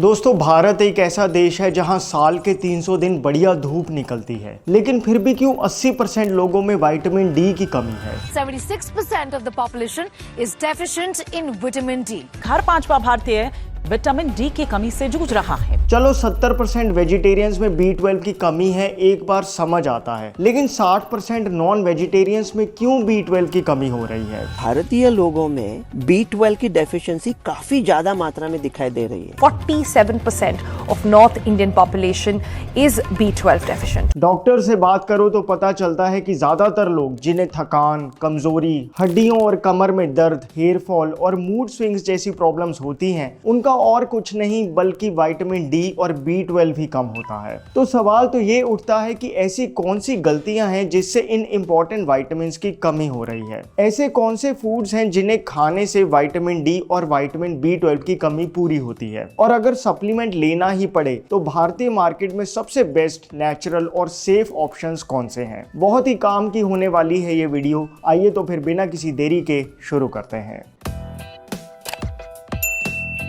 दोस्तों, भारत एक ऐसा देश है जहां साल के 300 दिन बढ़िया धूप निकलती है, लेकिन फिर भी क्यों 80% लोगों में विटामिन डी की कमी है। 76% of the population is deficient in vitamin D. हर पांचवा भारतीय विटामिन डी की कमी से जूझ रहा है। चलो 70% वेजिटेरियंस में B12 की कमी है, एक बार समझ आता है, लेकिन 60% नॉन वेजिटेरियंस में क्यों B12 की कमी हो रही है। भारतीय लोगों में B12 की डेफिशिएंसी काफी ज्यादा मात्रा में दिखाई दे रही है। 47% of North Indian population is B12 deficient. Doctor से बात करो तो पता चलता है कि ज्यादातर लोग जिन्हें थकान, कमजोरी, हड्डियों और कमर में दर्द, हेयर फॉल और मूड स्विंग्स जैसी प्रॉब्लम्स होती हैं, उनका और कुछ नहीं बल्कि विटामिन डी और B12 ही कम होता है। तो सवाल तो ये उठता है कि ऐसी कौन सी गलतियां हैं जिससे इन इंपॉर्टेंट विटामिन्स की कमी हो रही है। ऐसे कौन से फूड्स हैं जिन्हें खाने से विटामिन डी और विटामिन B12 की कमी पूरी होती है, और अगर सप्लीमेंट लेना ही पड़े तो भारतीय मार्केट में सबसे बेस्ट, नेचुरल और सेफ ऑप्शंस कौन से हैं। बहुत ही काम की होने वाली है ये वीडियो। आइए तो फिर बिना किसी देरी के शुरू करते हैं।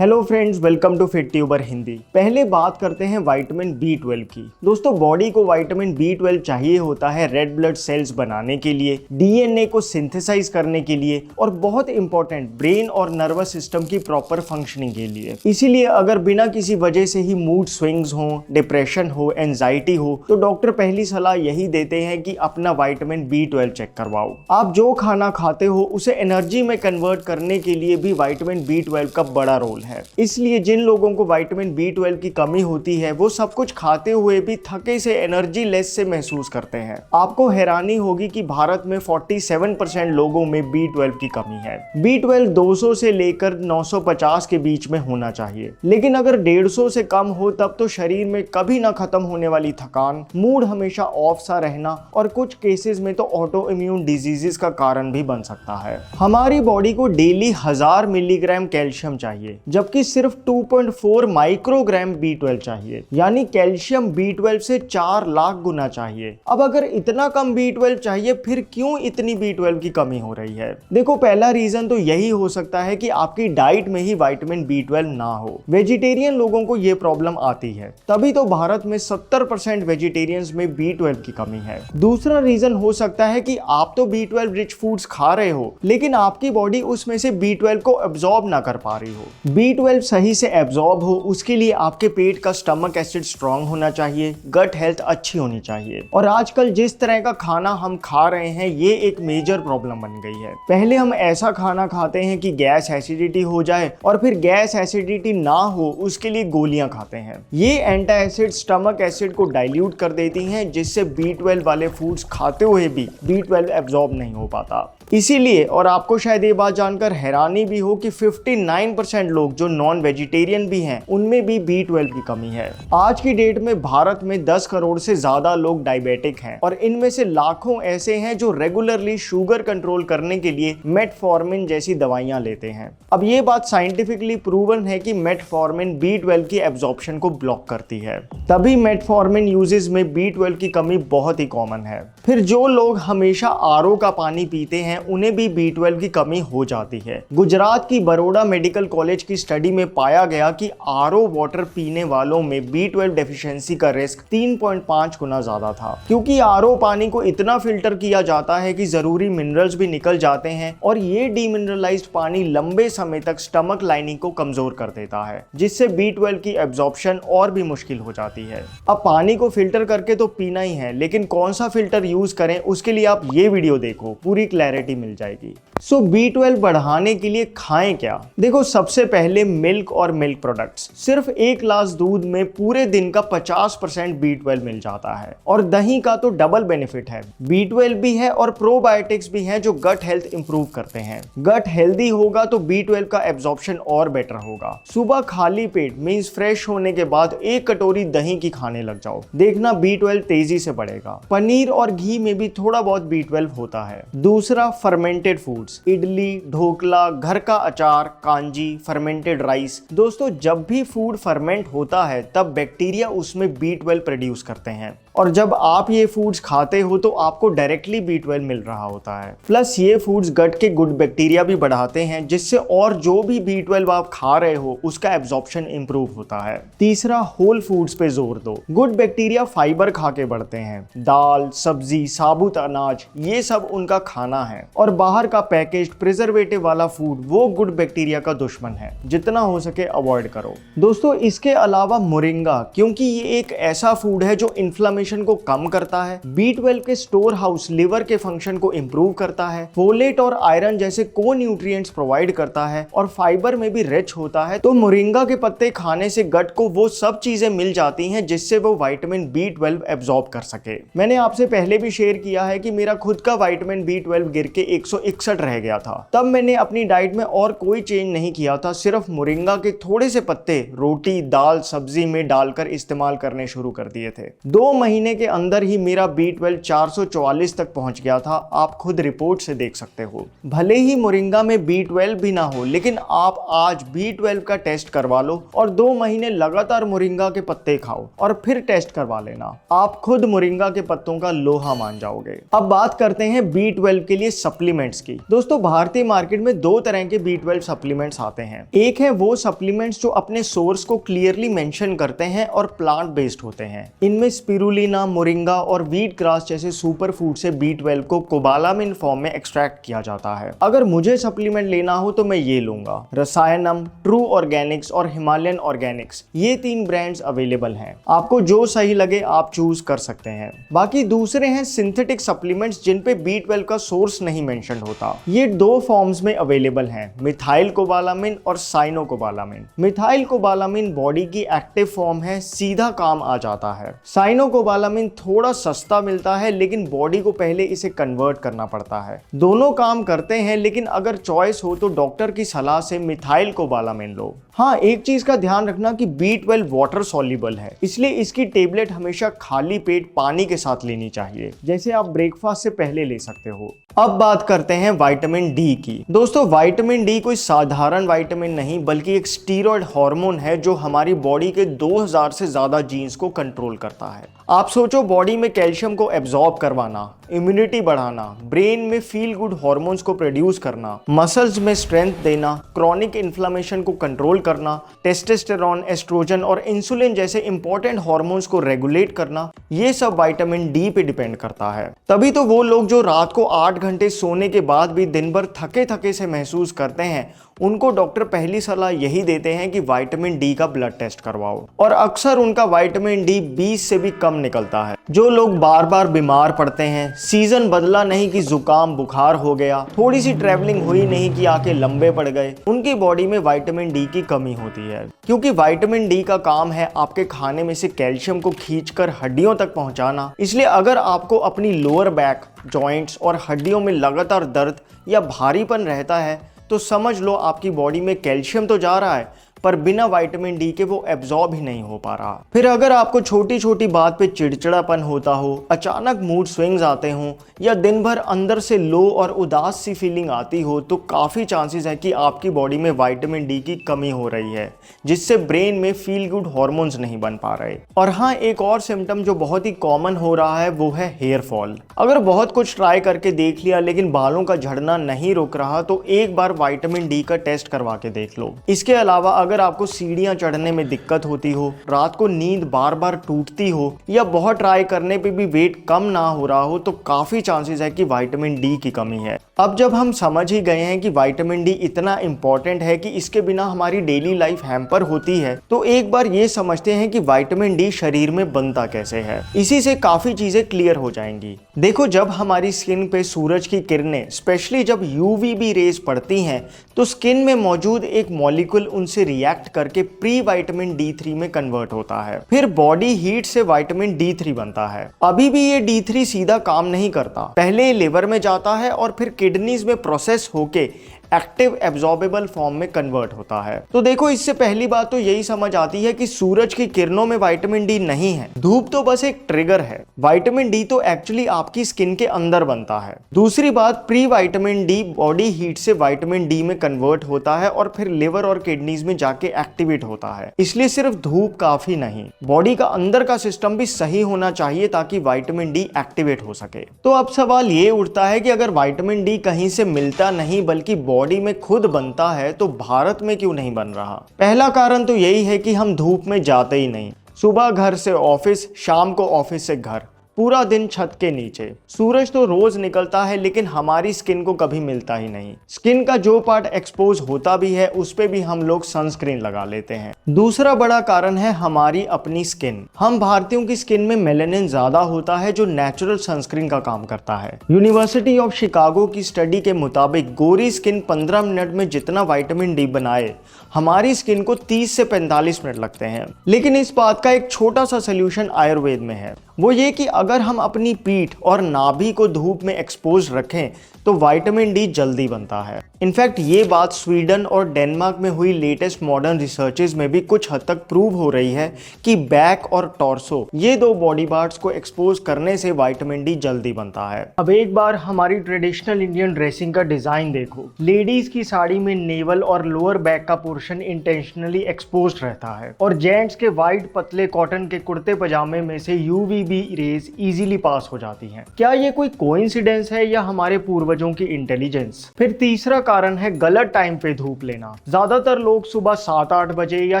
Hello friends, welcome to Fit Tuber Hindi. पहले बात करते हैं विटामिन B12 की। दोस्तों, बॉडी को विटामिन B12 चाहिए होता है रेड ब्लड सेल्स बनाने के लिए, DNA को सिंथेसाइज करने के लिए और बहुत इंपॉर्टेंट ब्रेन और नर्वस सिस्टम की प्रॉपर फंक्शनिंग के लिए। इसीलिए अगर बिना किसी वजह से ही मूड स्विंग्स हो, डिप्रेशन हो, एंजाइटी हो, तो डॉक्टर पहली सलाह यही देते हैं कि अपना विटामिन B12 चेक करवाओ। आप जो खाना खाते हो उसे एनर्जी में कन्वर्ट करने के लिए भी विटामिन B12 का बड़ा रोल है। इसलिए जिन लोगों को विटामिन B12 की कमी होती है वो सब कुछ खाते हुए भी थके से, एनर्जी लेस से महसूस करते हैं। आपको हैरानी होगी कि भारत में 47% लोगों में B12 की कमी है। B12 200 से लेकर 950 के बीच में होना चाहिए, लेकिन अगर 150 से कम हो तब तो शरीर में कभी ना खत्म होने वाली थकान, मूड हमेशा ऑफ सा रहना और कुछ केसेस में तो ऑटो इम्यून डिजीजेस का कारण भी बन सकता है। हमारी बॉडी को डेली 1000 मिलीग्राम कैल्शियम चाहिए, जबकि सिर्फ 2.4 माइक्रोग्राम B12 चाहिए, यानी कैल्शियम B12 से 4 लाख गुना चाहिए। अब अगर इतना कम B12 चाहिए, फिर क्यों इतनी B12 की कमी हो रही है? देखो, पहला रीजन तो यही हो सकता है कि आपकी डाइट में ही विटामिन B12 ना हो। वेजिटेरियन लोगों को ये प्रॉब्लम आती है, तभी तो भारत में 70% वेजिटेरियंस में B12 की कमी है। दूसरा रीजन हो सकता है कि आप तो B12 रिच फूड्स खा रहे हो, लेकिन आपकी बॉडी उसमें से B12 को एब्जॉर्ब ना कर पा रही हो। B12 सही से एब्जॉर्ब हो, उसके लिए आपके पेट का स्टमक एसिड स्ट्रांग होना चाहिए, गट हेल्थ अच्छी होनी चाहिए। और आजकल जिस तरह का खाना हम खा रहे हैं, ये एक मेजर प्रॉब्लम बन गई है। पहले हम ऐसा खाना खाते हैं कि गैस एसिडिटी हो जाए, और फिर गैस एसिडिटी ना हो उसके लिए गोलियां खाते हैं। ये एंटी एसिड स्टमक एसिड को डाइल्यूट कर देती हैं, जिससे B12 वाले फूड्स खाते हुए भी B12 एब्जॉर्ब नहीं हो पाता। इसीलिए, और आपको शायद ये बात जानकर हैरानी भी हो कि 59% लोग जो नॉन वेजिटेरियन भी हैं, उनमें भी B12 की कमी है। आज की डेट में भारत में 10 करोड़ से ज्यादा लोग डायबिटिक हैं, और इनमें से लाखों ऐसे हैं जो रेगुलरली शुगर कंट्रोल करने के लिए मेटफॉर्मिन जैसी दवाइयां लेते हैं। अब ये बात साइंटिफिकली प्रूवन है कि मेटफॉर्मिन B12 की एब्जॉर्प्शन को ब्लॉक करती है, तभी मेटफॉर्मिन यूजेस में B12 की कमी बहुत ही कॉमन है। फिर जो लोग हमेशा RO का पानी पीते हैं, उन्हें भी B12 की कमी हो जाती है। गुजरात की बड़ौदा मेडिकल कॉलेज की स्टडी में पाया गया कि RO वाटर पीने वालों में B12 डेफिशिएंसी का रिस्क 3.5 गुना ज्यादा था, क्योंकि RO पानी को इतना फिल्टर किया जाता है कि जरूरी मिनरल्स भी निकल जाते हैं, और ये डीमिनरलाइज्ड पानी लंबे समय तक स्टमक लाइनिंग को कमजोर कर देता है, जिससे B12 की एब्जॉर्प्शन और भी मुश्किल हो जाती है। अब पानी को फिल्टर करके तो पीना ही है, लेकिन कौन सा फिल्टर यूज करें उसके लिए आप ये वीडियो देखो, पूरी क्लैरिटी मिल जाएगी। सो B12 बढ़ाने के लिए खाएं क्या? देखो, सबसे पहले मिल्क और मिल्क प्रोडक्ट्स। सिर्फ एक ग्लास दूध में पूरे दिन का 50% B12 मिल जाता है, और दही का तो डबल बेनिफिट है। B12 भी है और प्रोबायोटिक्स भी हैं जो गट हेल्थ इंप्रूव करते हैं। गट हेल्दी होगा तो B12 का एब्जॉर्प्शन और बेटर होगा। सुबह खाली पेट मींस फ्रेश होने के बाद 1 कटोरी दही की खाने लग जाओ, देखना B12 तेजी से बढ़ेगा। पनीर और घी में भी थोड़ा बहुत B12 होता है। दूसरा, फर्मेंटेड फूड्स, इडली, ढोकला, घर का अचार, कांजी, फर्मेंटेड राइस। दोस्तों, जब भी फूड फर्मेंट होता है तब बैक्टीरिया उसमें B12 प्रोड्यूस करते हैं। और जब आप ये फूड्स खाते हो तो आपको डायरेक्टली B12 मिल रहा होता है। प्लस ये फूड्स गट के गुड बैक्टीरिया भी बढ़ाते हैं, जिससे और जो भी B12 आप खा रहे हो उसका एब्जॉर्प्शन इंप्रूव होता है। तीसरा, होल फूड्स पे जोर दो। गुड बैक्टीरिया फाइबर खा के बढ़ते हैं। दाल, सब्जी, साबुत अनाज, ये सब उनका खाना है। और बाहर का पैकेज्ड प्रिजर्वेटिव वाला फूड वो गुड बैक्टीरिया का दुश्मन है, जितना हो सके अवॉइड करो। दोस्तों, इसके अलावा मोरिंगा, क्योंकि ये एक ऐसा फूड है जो इन्फ्लेमेशन को कम करता है, B12 के स्टोर हाउस लिवर के फंक्शन को इंप्रूव करता है, फोलेट और आयरन जैसे को न्यूट्रिएंट्स प्रोवाइड करता है और फाइबर में भी रिच होता है। तो मोरिंगा के पत्ते खाने से गट को वो सब चीजें मिल जाती हैं जिससे वो विटामिन B12 एब्जॉर्ब कर सके। मैंने आपसे पहले भी शेयर किया है कि मेरा खुद का विटामिन B12 गिर के 161 रह गया था। तब मैंने अपनी डाइट में और कोई चेंज नहीं किया था, सिर्फ मोरिंगा के थोड़े से पत्ते रोटी, दाल, सब्जी में डालकर इस्तेमाल करने शुरू कर दिए थे। 2 महीने के अंदर ही मेरा B12 444 तक पहुंच गया था। आप खुद रिपोर्ट से देख सकते हो। भले ही मोरिंगा में B12 भी ना हो, लेकिन आप आज B12 का टेस्ट करवा लो और 2 महीने लगातार मोरिंगा के पत्ते खाओ और फिर टेस्ट करवा लेना। आप खुद मोरिंगा के पत्तों का लोहा मान जाओगे। अब बात करते हैं B12 के लिए सप्लीमेंट्स की। दोस्तों, भारतीय मार्केट में 2 तरह के B12 सप्लीमेंट्स आते हैं। एक है वो सप्लीमेंट्स जो अपने सोर्स को क्लियरली मेंशन करते हैं और प्लांट बेस्ड होते हैं। इनमें स्पिरुलिना, मोरिंगा और व्हीट ग्रास जैसे सुपर फूड से B12 को कोबालामिन फॉर्म में एक्सट्रैक्ट किया जाता है। अगर मुझे सप्लीमेंट लेना हो तो मैं ये लूंगा। रसायनम, ट्रू ऑर्गेनिक्स और हिमालयन ऑर्गेनिक्स, ये 3 ब्रांड्स अवेलेबल हैं। आपको जो सही लगे आप चूज कर सकते हैं। बाकी दूसरे हैं सिंथेटिक सप्लीमेंट्स जिन पे B12 का सोर्स नहीं मेंशन होता। ये 2 फॉर्म्स में अवेलेबल हैं, मिथाइल कोबालामिन और cyanocobalamin. Methylcobalamin body की एक्टिव फॉर्म है, सीधा काम आ जाता है। साइनो कोबालामिन थोड़ा सस्ता मिलता है, लेकिन बॉडी को पहले इसे कन्वर्ट करना पड़ता है। दोनों काम करते हैं, लेकिन अगर चॉइस हो तो डॉक्टर की सलाह से मिथाइल कोबालामिन लो। हाँ, एक चीज का ध्यान रखना कि B12 वाटर सॉल्युबल है, इसलिए इसकी टेबलेट हमेशा खाली पेट पानी के साथ लेनी चाहिए, जैसे आप ब्रेकफास्ट से पहले ले सकते हो। अब बात करते हैं विटामिन डी की। दोस्तों, विटामिन डी कोई साधारण विटामिन नहीं, बल्कि एक स्टीरॉयड हार्मोन है जो हमारी बॉडी के 2000 से ज्यादा जीन्स को कंट्रोल करता है। आप सोचो, बॉडी में कैल्शियम को एब्जॉर्ब करवाना, इम्यूनिटी बढ़ाना, ब्रेन में फील गुड हार्मोन्स को प्रोड्यूस करना, मसल्स में स्ट्रेंथ देना, क्रॉनिक इन्फ्लेमेशन को कंट्रोल करना, टेस्टोस्टेरोन, एस्ट्रोजन और इंसुलिन जैसे इंपॉर्टेंट हार्मोन्स को रेगुलेट करना, ये सब विटामिन डी पे डिपेंड करता है। तभी तो वो लोग जो रात को 8 घंटे सोने के बाद भी दिन भर थके थके से महसूस करते हैं, उनको डॉक्टर पहली सलाह यही देते हैं कि विटामिन डी का ब्लड टेस्ट करवाओ। और अक्सर उनका विटामिन डी 20 से भी कम निकलता है। जो लोग बार बार बीमार पड़ते हैं, सीजन बदला नहीं कि जुकाम बुखार हो गया, थोड़ी सी ट्रैवलिंग हुई नहीं कि आके लंबे पड़ गए, उनकी बॉडी में विटामिन डी की कमी होती है। क्योंकि विटामिन डी का काम है आपके खाने में से कैल्शियम को खींचकर हड्डियों तक पहुंचाना। इसलिए अगर आपको अपनी लोअर बैक, जॉइंट्स और हड्डियों में लगातार दर्द या भारीपन रहता है तो समझ लो आपकी बॉडी में कैल्शियम तो जा रहा है, पर बिना विटामिन डी के वो एब्जॉर्ब ही नहीं हो पा रहा। फिर अगर आपको छोटी छोटी बात पे चिड़चिड़ापन होता हो, अचानक मूड स्विंग्स आते हों या दिन भर अंदर से लो और उदास सी फीलिंग आती हो, तो काफ़ी चांसेस है कि आपकी बॉडी में विटामिन डी की कमी हो रही है, जिससे ब्रेन में फील गुड हार्मोन्स नहीं बन पा रहे। और हाँ, एक और सिम्टम जो बहुत ही कॉमन हो रहा है वो है हेयर फॉल। अगर बहुत कुछ ट्राई करके देख लिया लेकिन बालों का झड़ना नहीं रुक रहा, तो एक बार विटामिन डी का टेस्ट करवा के देख लो। इसके अलावा अगर आपको सीढ़ियां चढ़ने में दिक्कत होती हो, रात को नींद बार बार टूटती हो या बहुत ट्राई करने पे भी वेट कम ना हो रहा हो, तो काफी चांसेस है कि विटामिन डी की कमी है। अब जब हम समझ ही गए हैं कि विटामिन डी इतना इंपॉर्टेंट है कि इसके बिना हमारी डेली लाइफ हैम्पर होती है, तो एक बार ये समझते हैं कि विटामिन डी शरीर में बनता कैसे है। इसी से काफी चीजें क्लियर हो जाएंगी। देखो, जब हमारी स्किन पे सूरज की किरणें, स्पेशली जब यूवीबी रेज पड़ती हैं, तो स्किन में मौजूद एक मॉलिक्यूल उनसे रिएक्ट करके प्री विटामिन D3 में कन्वर्ट होता है। फिर बॉडी हीट से विटामिन D3 बनता है। अभी भी ये D3 सीधा काम नहीं करता, पहले लिवर में जाता है और फिर किडनीज में प्रोसेस होके एक्टिव एब्जॉर्बेबल फॉर्म में कन्वर्ट होता है। तो देखो, इससे पहली बात तो यही समझ आती है कि सूरज की किरणों में विटामिन डी नहीं है, धूप तो बस एक ट्रिगर है। विटामिन डी तो एक्चुअली आपकी स्किन के अंदर बनता है। दूसरी बात, pre vitamin D body heat से विटामिन डी में कन्वर्ट होता है और फिर लिवर और किडनीज में जाके एक्टिवेट होता है। इसलिए सिर्फ धूप काफी नहीं, बॉडी का अंदर का सिस्टम भी सही होना चाहिए ताकि विटामिन डी एक्टिवेट हो सके। तो अब सवाल ये उठता है कि अगर विटामिन डी कहीं से मिलता नहीं बल्कि बॉडी में खुद बनता है तो भारत में क्यों नहीं बन रहा? पहला कारण तो यही है कि हम धूप में जाते ही नहीं। सुबह घर से ऑफिस, शाम को ऑफिस से घर, पूरा दिन छत के नीचे। सूरज तो रोज निकलता है लेकिन हमारी स्किन को कभी मिलता ही नहीं। स्किन का जो पार्ट एक्सपोज होता भी है उस पे भी हम लोग सनस्क्रीन लगा लेते हैं। दूसरा बड़ा कारण है हमारी अपनी स्किन। हम भारतीयों की स्किन में मेलानिन ज्यादा होता है जो नेचुरल सनस्क्रीन का काम करता है। यूनिवर्सिटी ऑफ शिकागो की स्टडी के मुताबिक गोरी स्किन 15 मिनट में जितना विटामिन डी बनाए, हमारी स्किन को 30 से 45 मिनट लगते हैं। लेकिन इस बात का एक छोटा सा सोल्यूशन आयुर्वेद में है, वो ये कि अगर हम अपनी पीठ और नाभि को धूप में एक्सपोज रखें तो विटामिन डी जल्दी बनता है। इनफैक्ट ये बात स्वीडन और डेनमार्क में हुई लेटेस्ट मॉडर्न रिसर्चेज में भी कुछ हद तक प्रूव हो रही है कि बैक और टॉर्सो, ये दो बॉडी पार्ट्स को एक्सपोज करने से विटामिन डी जल्दी बनता है। अब एक बार हमारी ट्रेडिशनल इंडियन ड्रेसिंग का डिजाइन देखो। लेडीज की साड़ी में नेवल और लोअर बैक का पोर्शन इंटेंशनली एक्सपोज रहता है और जेंट्स के वाइट पतले कॉटन के कुर्ते पजामे में से यूवीबी रेज इजीली पास हो जाती हैं। क्या ये कोई कोइंसिडेंस है या हमारे पूर्वजों की इंटेलिजेंस? फिर तीसरा कारण है गलत टाइम पे धूप लेना। ज्यादातर लोग सुबह 7-8 बजे या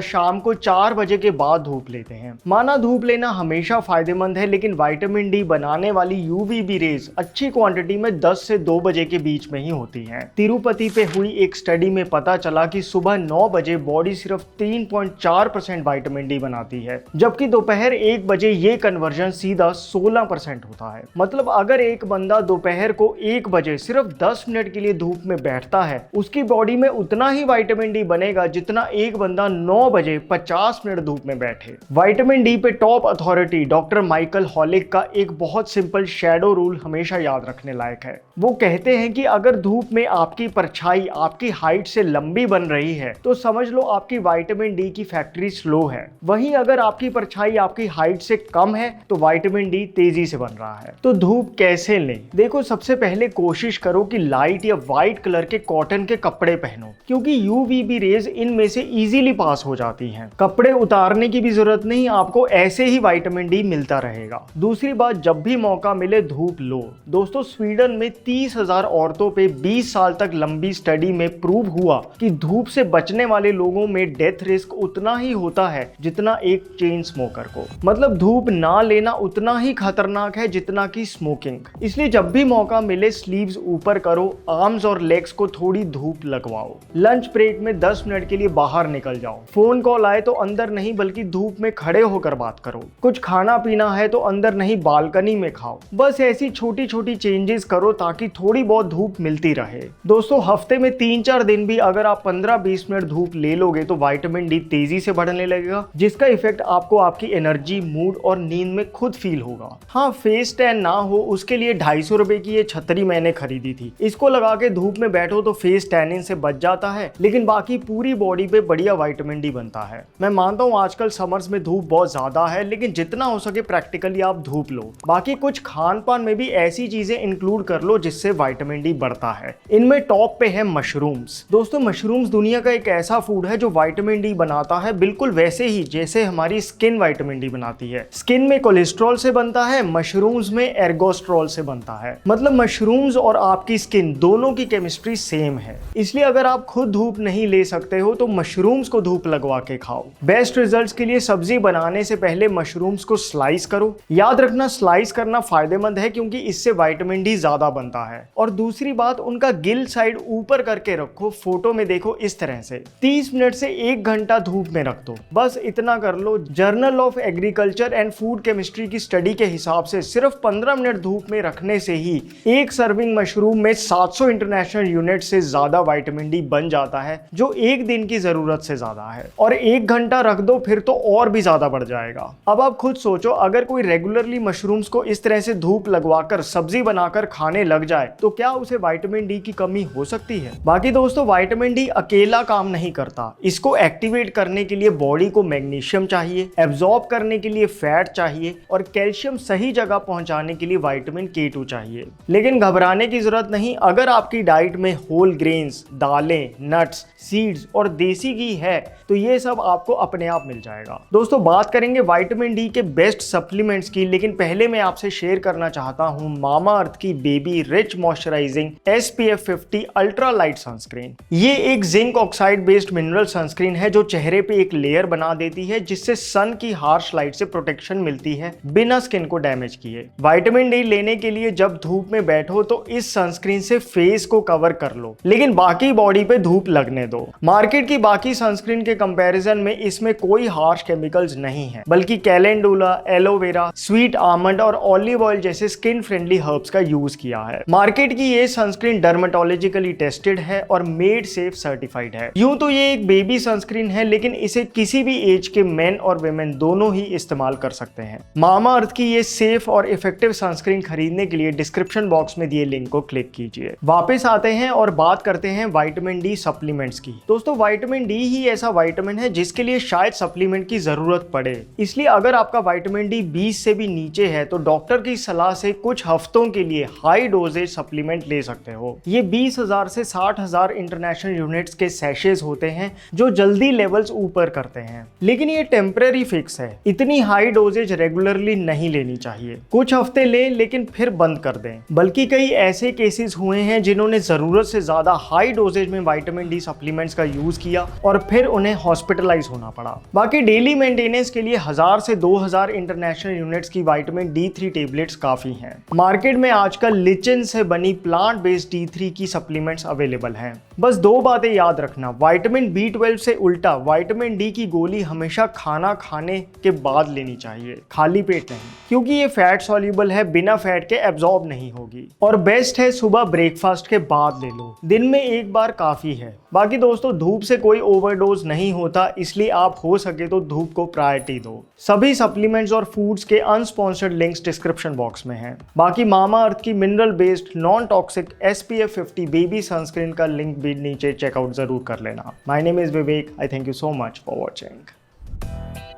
शाम को 4 बजे के बाद धूप लेते हैं। माना धूप लेना हमेशा फायदेमंद है, लेकिन विटामिन डी बनाने वाली यूवीबी रेज अच्छी क्वांटिटी में 10 से 2 बजे के बीच में ही होती हैं। तिरुपति पे हुई एक स्टडी में पता चला कि सुबह 9 बजे बॉडी सिर्फ 3.4% विटामिन डी बनाती है, जबकि दोपहर 1 बजे ये कन्वर्जन सीधा 16% होता है। मतलब अगर एक बंदा दोपहर को 1 बजे सिर्फ 10 मिनट के लिए धूप में बैठता है, उसकी बॉडी में उतना ही विटामिन डी बनेगा जितना एक बंदा 9 बजे 50 मिनट धूप में बैठे। विटामिन डी पे टॉप अथॉरिटी डॉक्टर माइकल हॉलिक का एक बहुत सिंपल शैडो रूल हमेशा याद रखने लायक है। वो कहते हैं कि अगर धूप में आपकी परछाई आपकी हाइट से लंबी बन रही है तो समझ लो आपकी विटामिन डी की फैक्ट्री स्लो है। वहीं अगर आपकी परछाई आपकी हाइट से कम है तो विटामिन डी तेजी से बन रहा है। तो धूप कैसे लें? देखो, सबसे पहले कोशिश करो कि लाइट या व्हाइट कलर के कॉटन के कपड़े पहनो, क्योंकि यूवीबी रेज इनमें से इजीली पास हो जाती हैं। कपड़े उतारने की भी जरूरत नहीं, आपको ऐसे ही विटामिन डी मिलता रहेगा। दूसरी बात, जब भी मौका मिले धूप लो। दोस्तों, स्वीडन में 30,000 औरतों पे 20 साल तक लंबी स्टडी में प्रूव हुआ कि धूप से बचने वाले लोगों में डेथ रिस्क उतना ही होता है जितना एक चेन स्मोकर को। मतलब धूप ना लेना उतना ही खतरनाक है जितना कि स्मोकिंग। इसलिए जब भी मौका मिले स्लीव्स ऊपर करो, आर्म्स और लेग्स को थोड़ी धूप लगवाओ। लंच ब्रेक में 10 मिनट के लिए बाहर निकल जाओ। फोन कॉल आए तो अंदर नहीं बल्कि धूप में खड़े होकर बात करो। कुछ खाना पीना है तो अंदर नहीं बालकनी में खाओ। बस ऐसी छोटी छोटी चेंजेस करो ताकि थोड़ी बहुत धूप मिलती रहे। दोस्तों, हफ्ते में 3-4 दिन भी अगर आप 15-20 मिनट धूप ले लोगे तो विटामिन डी तेजी से बढ़ने लगेगा, जिसका इफेक्ट आपको आपकी एनर्जी, मूड और नींद में खुद फील होगा। हाँ, फेस टैन ना हो उसके लिए 250 रुपए की ये छतरी मैंने खरीदी थी। इसको लगा के धूप में बैठो तो फेस टैनिंग से बच जाता है, लेकिन बाकी पूरी बॉडी पे बढ़िया विटामिन डी बनता है। मैं मानता हूँ आजकल समर्स में धूप बहुत ज्यादा है, लेकिन जितना हो सके प्रैक्टिकली आप धूप लो। बाकी कुछ खान पान में भी ऐसी चीजें इंक्लूड कर लो जिससे विटामिन डी बढ़ता है। इनमें टॉप पे है मशरूम्स। दोस्तों, मशरूम्स दुनिया का एक ऐसा फूड है जो विटामिन डी बनाता है, बिल्कुल वैसे ही जैसे हमारी स्किन विटामिन डी बनाती है। स्किन में कोलेस्ट्रॉल से बनता है, मशरूम्स में एर्गोस्ट्रॉल से बनता है। मतलब मशरूम्स और आपकी स्किन दोनों की केमिस्ट्री सेम है। इसलिए अगर आप खुद धूप नहीं ले सकते हो तो मशरूम्स को धूप लगवा के खाओ। बेस्ट रिजल्ट्स के लिए सब्जी बनाने से पहले मशरूम्स को स्लाइस करो। याद रखना, स्लाइस करना फायदेमंद है क्योंकि इससे विटामिन डी ज्यादा बनता है। और दूसरी बात, उनका गिल साइड ऊपर करके रखो। फोटो में देखो इस तरह से। 30 मिनट से 1 घंटा धूप में रख दो। बस इतना कर लो। Journal of agriculture and food chemistry की स्टडी के हिसाब से सिर्फ 15 मिनट धूप में रखने से ही एक सर्विंग मशरूम में 700 इंटरनेशनल यूनिट से ज्यादा विटामिन डी बन जाता है, जो एक दिन की जरूरत से ज्यादा है। और 1 घंटा रख दो फिर तो और भी ज्यादा बढ़ जाएगा। अब आप खुद सोचो, अगर कोई रेगुलरली मशरूम्स को इस तरह से धूप लगवाकर सब्जी बनाकर खाने लग जाए तो क्या उसे विटामिन डी की कमी हो सकती है? बाकी दोस्तों, विटामिन डी अकेला काम नहीं करता। इसको एक्टिवेट करने के लिए बॉडी को मैग्नीशियम चाहिए, एब्जॉर्ब करने के लिए फैट चाहिए और कैल्शियम सही जगह पहुंचाने के लिए विटामिन K2 चाहिए। लेकिन घबराने की जरूरत नहीं। अगर आपकी डाइट में होल ग्रेन्स, दालें, नट्स, सीड्स और देसी घी है तो ये सब आपको अपने आप मिल जाएगा। दोस्तों, बात करेंगे विटामिन डी के बेस्ट सप्लीमेंट्स की, लेकिन पहले मैं आपसे शेयर करना चाहता हूं मामाअर्थ की baby rich moisturising SPF 50 ultra light sunscreen. ये एक zinc oxide based mineral sunscreen है जो चेहरे पे एक लेयर बना देती है, जिससे सन की हार्श लाइट से प्रोटेक्शन मिलती है बिना स्किन को डैमेज किए। विटामिन डी लेने के लिए जब धूप में बैठो तो इस सनस्क्रीन से फेस को कवर कर लो, लेकिन बाकी बॉडी पे धूप लगने दो। मार्केट की बाकी सनस्क्रीन के कंपैरिजन में इसमें कोई हार्श केमिकल्स नहीं है, बल्कि कैलेंडुला, एलोवेरा, स्वीट आमंड और ऑलिव ऑयल जैसे स्किन फ्रेंडली हर्ब्स का यूज किया है। मार्केट की ये सनस्क्रीन डर्मेटोलॉजिकली टेस्टेड है और मेड सेफ सर्टिफाइड है। यूं तो ये एक बेबी सनस्क्रीन है, लेकिन इसे किसी भी एज के मेन और वुमेन दोनों ही इस्तेमाल कर सकते हैं। मामाअर्थ की ये सेफ और इफेक्टिव सनस्क्रीन खरीदने के लिए डिस्क्रिप्शन बॉक्स में दिए लिंक को क्लिक कीजिए। वापस आते हैं और बात करते हैं विटामिन डी सप्लीमेंट्स की। दोस्तों, विटामिन डी ही ऐसा विटामिन है जिसके लिए शायद सप्लीमेंट की जरूरत पड़े। इसलिए अगर आपका विटामिन डी 20 से भी नीचे है तो डॉक्टर की सलाह से कुछ हफ्तों के लिए हाई डोजेज सप्लीमेंट ले सकते हो। ये 20,000 से 60,000 इंटरनेशनल यूनिट्स के सैशेज होते हैं जो जल्दी लेवल्स ऊपर करते हैं, लेकिन ये टेम्पररी फिक्स है। इतनी हाई डोजेज रेगुलरली नहीं लेनी चाहिए। कुछ हफ्ते ले लेकिन फिर बंद कर दें। बल्कि कई ऐसे केसेस हुए हैं जिन्होंने जरूरत से ज्यादा हाई डोजेज में विटामिन डी सप्लीमेंट्स का यूज किया और फिर उन्हें हॉस्पिटलाइज होना पड़ा। बाकी डेली मेंटेनेंस के लिए 1000 से 2000 इंटरनेशनल यूनिट्स की विटामिन D3 टेबलेट्स काफी हैं। मार्केट में आजकल लिचिन से बनी प्लांट बेस्ड D3 की सप्लीमेंट्स अवेलेबल हैं। बस 2 बातें याद रखना। विटामिन B12 से उल्टा विटामिन डी की गोली हमेशा खाना खाने के बाद लेनी चाहिए, खाली पेट नहीं, क्योंकि ये फैट सॉल्युबल है, बिना फैट के एब्जॉर्ब नहीं होगी। और बेस्ट है सुबह ब्रेकफास्ट के बाद ले लो, दिन में एक बार काफी है। बाकी दोस्तों, धूप से कोई ओवरडोज नहीं होता, इसलिए आप हो सके तो धूप को प्रायोरिटी दो। सभी सप्लीमेंट्स और फूड्स के अनस्पॉन्सर्ड लिंक्स डिस्क्रिप्शन बॉक्स में हैं। बाकी मामाअर्थ की mineral based non toxic SPF 50 baby sunscreen का लिंक भी नीचे चेकआउट जरूर कर लेना। My name is Vivek. I thank you so much for watching.